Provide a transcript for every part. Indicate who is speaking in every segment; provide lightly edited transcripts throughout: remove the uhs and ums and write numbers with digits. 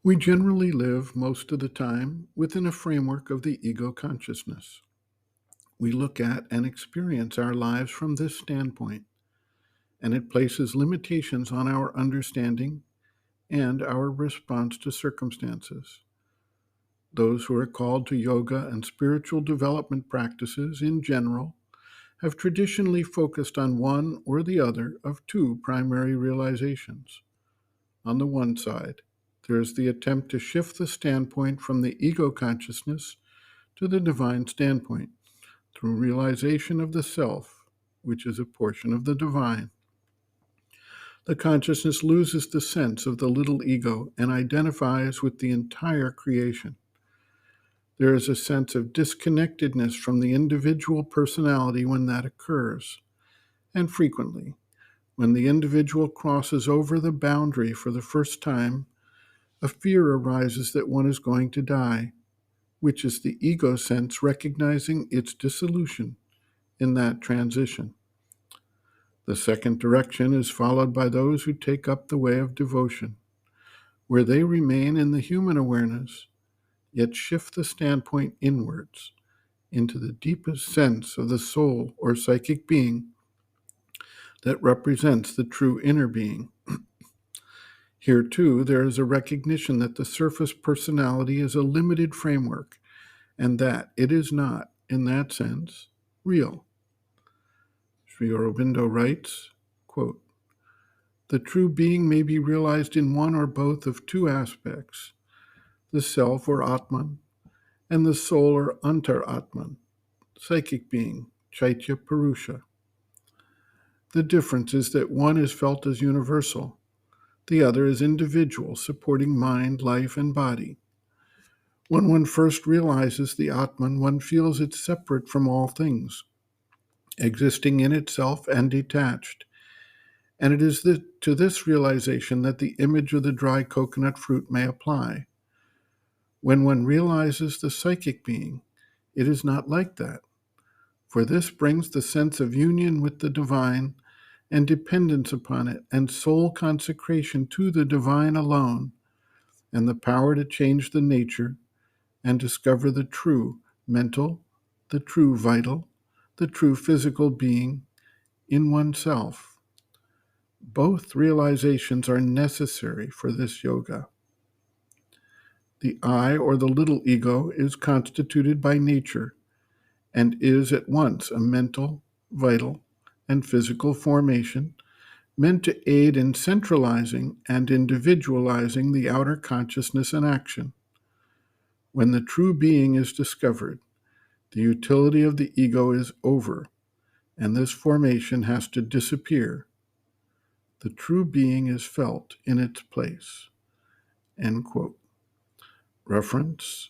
Speaker 1: We generally live most of the time within a framework of the ego consciousness. We look at and experience our lives from this standpoint, and it places limitations on our understanding and our response to circumstances. Those who are called to yoga and spiritual development practices in general have traditionally focused on one or the other of two primary realizations. On the one side, there is the attempt to shift the standpoint from the ego consciousness to the divine standpoint through realization of the self, which is a portion of the divine. The consciousness loses the sense of the little ego and identifies with the entire creation. There is a sense of disconnectedness from the individual personality when that occurs, and frequently, when the individual crosses over the boundary for the first time, a fear arises that one is going to die, which is the ego sense recognizing its dissolution in that transition. The second direction is followed by those who take up the way of devotion, where they remain in the human awareness, yet shift the standpoint inwards into the deepest sense of the soul or psychic being that represents the true inner being. Here, too, there is a recognition that the surface personality is a limited framework and that it is not, in that sense, real. Sri Aurobindo writes, quote, "The true being may be realized in one or both of two aspects, the self or Atman, and the soul or Antar-Atman, psychic being, Chaitya Purusha. The difference is that one is felt as universal, the other is individual, supporting mind, life, and body. When one first realizes the Atman, one feels it separate from all things, existing in itself and detached. And it is to this realization that the image of the dry coconut fruit may apply. When one realizes the psychic being, it is not like that, for this brings the sense of union with the divine and dependence upon it and soul consecration to the divine alone, and the power to change the nature and discover the true mental, the true vital, the true physical being in oneself. Both realizations are necessary for this yoga. The I, or the little ego, is constituted by nature and is at once a mental, vital, and physical formation meant to aid in centralizing and individualizing the outer consciousness and action. When the true being is discovered, the utility of the ego is over, and this formation has to disappear. The true being is felt in its place." End quote. Reference: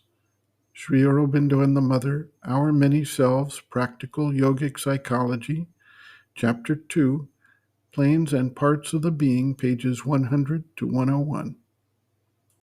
Speaker 1: Sri Aurobindo and the Mother, Our Many Selves, Practical Yogic Psychology, Chapter 2, Planes and Parts of the Being, pages 100 to 101.